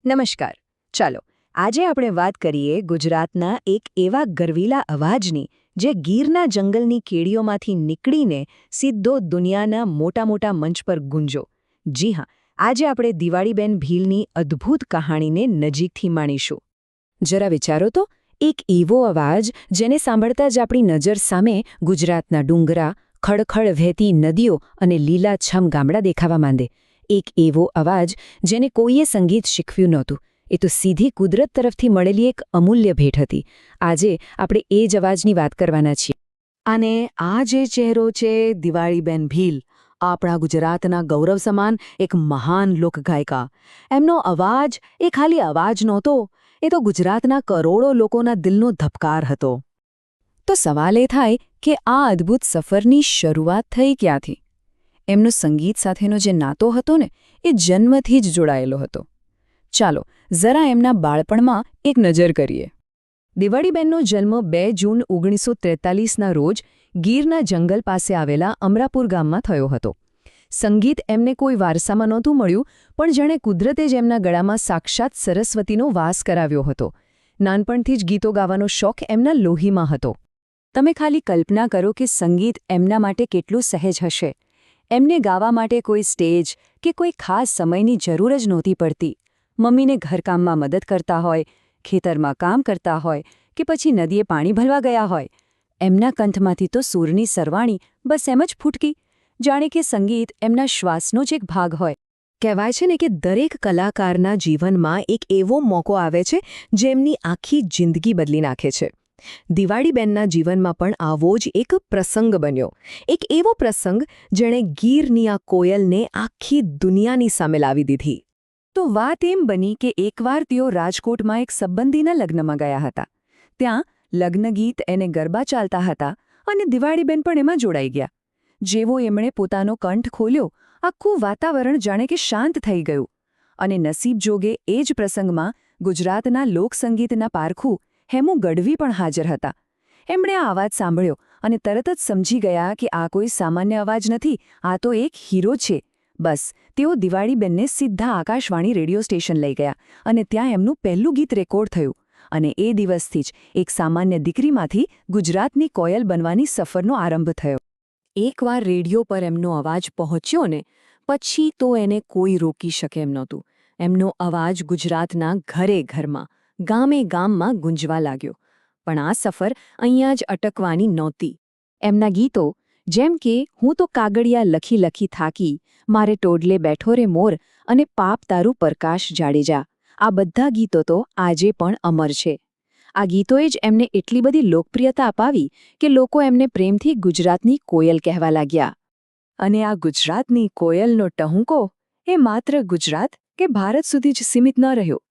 નમસ્કાર. ચાલો આજે આપણે વાત કરીએ ગુજરાતના એક એવા ગરવીલા અવાજની જે ગીરના જંગલની કેડીઓમાંથી નીકળીને સીધો દુનિયાના મોટા મંચ પર ગુંજો. જી હા, આજે આપણે દિવાળીબેન ભીલની અદ્ભુત કહાણીને નજીકથી માણીશું. જરા વિચારો તો, એક એવો અવાજ જેને સાંભળતા જ આપણી નજર સામે ગુજરાતના ડુંગરા, ખળખળ વહેતી નદીઓ અને લીલાછમ ગામડા દેખાવા માંડે. એક એવો અવાજ જેને કોઈએ સંગીત શીખવ્યું નહોતું. એ તો સીધી કુદરત તરફથી મળેલી એક અમૂલ્ય ભેટ હતી. આજે આપણે એ જ અવાજની વાત કરવાના છીએ. અને આ જે ચહેરો છે દિવાળીબેન ભીલ, આપણા ગુજરાતના ગૌરવ સમાન એક મહાન લોકગાયિકા. એમનો અવાજ એ ખાલી અવાજ નહોતો, એ તો ગુજરાતના કરોડો લોકોના દિલનો ધબકાર હતો. તો સવાલ એ થાય કે આ અદ્ભુત સફરની શરૂઆત થઈ ક્યાંથી? એમનો સંગીત સાથેનો જે નાતો હતો ને, એ જન્મથી જ જોડાયેલો હતો. ચાલો જરા એમના બાળપણમાં એક નજર કરીએ. દિવાળીબેનનો જન્મ 2 જૂન 1943ના રોજ ગીરના જંગલ પાસે આવેલા અમરાપુર ગામમાં થયો હતો. સંગીત એમને કોઈ વારસામાં નહોતું મળ્યું, પણ જાણે કુદરતે જ એમના ગળામાં સાક્ષાત સરસ્વતીનો વાસ કરાવ્યો હતો. નાનપણથી જ ગીતો ગાવાનો શોખ એમના લોહીમાં હતો. તમે ખાલી કલ્પના કરો કે સંગીત એમના માટે કેટલું સહેજ હશે. એમને ગાવા માટે કોઈ સ્ટેજ કે કોઈ ખાસ સમયની જરૂર જ નહોતી પડતી. મમ્મીને ઘરકામમાં મદદ કરતા હોય, ખેતરમાં કામ કરતા હોય કે પછી નદીએ પાણી ભરવા ગયા હોય, એમના કંઠમાંથી તો સૂરની સરવાણી બસ એમ જ ફૂટકી, જાણે કે સંગીત એમના શ્વાસનો જ એક ભાગ હોય. કહેવાય છે ને કે દરેક કલાકારના જીવનમાં એક એવો મોકો આવે છે જે એમની આખી જિંદગી બદલી નાખે છે. દિવાળીબેનના જીવનમાં પણ આવો જ એક પ્રસંગ બન્યો. એક એવો પ્રસંગ જેણે ગીરની આ કોયલને આખી દુનિયાની સામે લાવી દીધી. તો વાત એમ બની કે એકવાર તેઓ રાજકોટમાં એક સંબંધીના લગ્નમાં ગયા હતા. ત્યાં લગ્નગીત એને ગરબા ચાલતા હતા અને દિવાળીબેન પણ એમાં જોડાઈ ગયા. જેવો એમણે પોતાનો કંઠ ખોલ્યો, આખું વાતાવરણ જાણે કે શાંત થઈ ગયું. અને નસીબ જોગે એ જ પ્રસંગમાં ગુજરાતના લોકસંગીતના પારખું હેમુ ગઢવી પણ હાજર હતા. એમણે આ અવાજ સાંભળ્યો અને તરત જ સમજી ગયા કે આ કોઈ સામાન્ય અવાજ નથી, આ તો એક હીરો છે. બસ તેઓ દિવાળીબેનને સીધા આકાશવાણી રેડિયો સ્ટેશન લઈ ગયા અને ત્યાં એમનું પહેલું ગીત રેકોર્ડ થયું. અને એ દિવસથી જ એક સામાન્ય દીકરીમાંથી ગુજરાતની કોયલ બનવાની સફરનો આરંભ થયો. એકવાર રેડિયો પર એમનો અવાજ પહોંચ્યો ને, પછી તો એને કોઈ રોકી શકે એમ નહોતું. એમનો અવાજ ગુજરાતના ઘરે-ઘરમાં, ગામે-ગામમાં ગુંજવા લાગ્યો. પણ આ સફર અહીંયા જ અટકવાની નહોતી. એમના ગીતો, જેમ કે હું તો કાગળિયા લખી લખી થાકી, મારે ટોડલે બેઠો રે મોર અને પાપ તારું પ્રકાશ જાડેજા, આ બધા ગીતો તો આજે પણ અમર છે. આ ગીતોએ જ એમને એટલી બધી લોકપ્રિયતા અપાવી કે લોકો એમને પ્રેમથી ગુજરાતની કોયલ કહેવા લાગ્યા. અને આ ગુજરાતની કોયલનો ટહુકો એ માત્ર ગુજરાત કે ભારત સુધી જ સીમિત ન રહ્યો.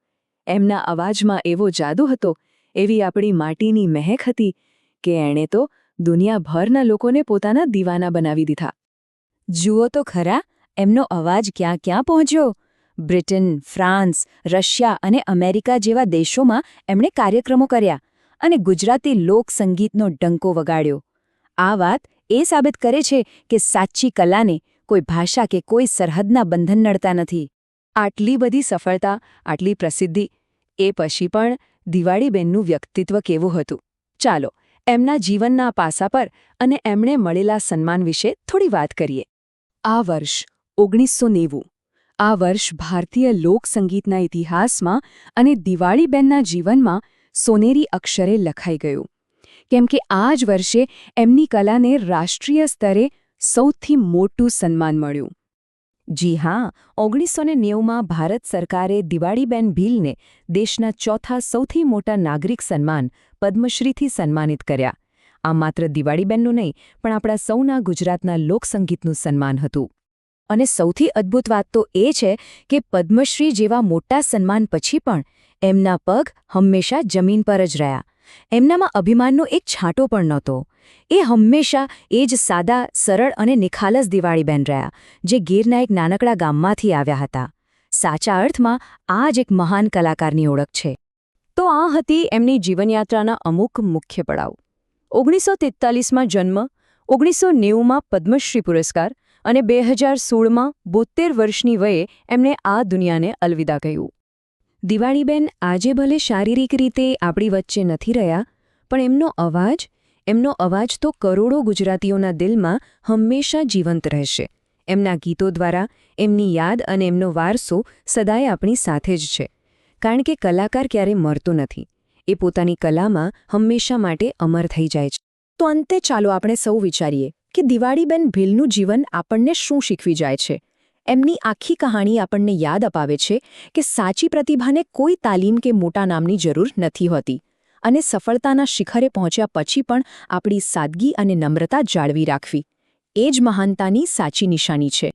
એમના અવાજમાં એવો જાદુ હતો, એવી આપણી માટીની મહેક હતી કે એણે તો દુનિયાભરના લોકોને પોતાના દીવાના બનાવી દીધા. જુઓ તો ખરા, એમનો અવાજ ક્યાં ક્યાં પહોંચ્યો. બ્રિટન, ફ્રાન્સ, રશિયા અને અમેરિકા જેવા દેશોમાં એમણે કાર્યક્રમો કર્યા અને ગુજરાતી લોકસંગીતનો ડંકો વગાડ્યો. આ વાત એ સાબિત કરે છે કે સાચી કલાને કોઈ ભાષા કે કોઈ સરહદના બંધન નડતા નથી. આટલી બધી સફળતા, આટલી પ્રસિદ્ધિ, એ પછી પણ દિવાળીબેનનું વ્યક્તિત્વ કેવું હતું? ચાલો એમના જીવનના પાસા પર અને એમણે મળેલા સન્માન વિશે થોડી વાત કરીએ. આ વર્ષ 1990. આ વર્ષ ભારતીય લોકસંગીતના ઇતિહાસમાં અને દિવાળીબેનના જીવનમાં સોનેરી અક્ષરે લખાઈ ગયું. કેમ કે આ જ વર્ષે એમની કલાને રાષ્ટ્રીય સ્તરે સૌથી મોટું સન્માન મળ્યું. જી હા, 1990માં ભારત સરકારે દિવાળીબેન ભીલને દેશના ચોથા સૌથી મોટા નાગરિક સન્માન પદ્મશ્રીથી સન્માનિત કર્યા. આ માત્ર દિવાળીબેનનું નહીં, પણ આપણા સૌના ગુજરાતના લોકસંગીતનું સન્માન હતું. અને સૌથી અદ્ભુત વાત તો એ છે કે પદ્મશ્રી જેવા મોટા સન્માન પછી પણ એમના પગ હંમેશા જમીન પર જ રહ્યા. એમનામાં અભિમાનનો એક છાંટો પણ નહોતો. એ હંમેશા એ જ સાદા, સરળ અને નિખાલસ દિવાળીબેન રહ્યા, જે ગીરના એક નાનકડા ગામમાંથી આવ્યા હતા. સાચા અર્થમાં આ જ એક મહાન કલાકારની ઓળખ છે. તો આ હતી એમની જીવનયાત્રાના અમુક મુખ્ય પડાવ. 1943માં જન્મ, 1990માં પદ્મશ્રી પુરસ્કાર અને 2016માં 72 વર્ષની વયે એમણે આ દુનિયાને અલવિદા કહ્યું. દિવાળીબેન આજે ભલે શારીરિક રીતે આપણી વચ્ચે નથી રહ્યા, પણ એમનો અવાજ તો કરોડો ગુજરાતીઓના દિલમાં હંમેશા જીવંત રહેશે. એમના ગીતો દ્વારા એમની યાદ અને એમનો વારસો સદાય આપણી સાથે જ છે. કારણ કે કલાકાર ક્યારેય મરતો નથી. એ પોતાની કલામાં હંમેશા માટે અમર થઈ જાય છે. તો અંતે ચાલો આપણે સૌ વિચારીએ કે દિવાળીબેન ભીલનું જીવન આપણને શું શીખવી જાય છે. એમની આખી કહાણી આપણને યાદ અપાવે છે કે સાચી પ્રતિભાને કોઈ તાલીમ કે મોટા નામની જરૂર નથી હોતી, અને સફળતાના શિખરે પહોંચ્યા પછી પણ આપણી સાદગી અને નમ્રતા જાળવી રાખવી એ જ મહાનતાની સાચી નિશાની છે.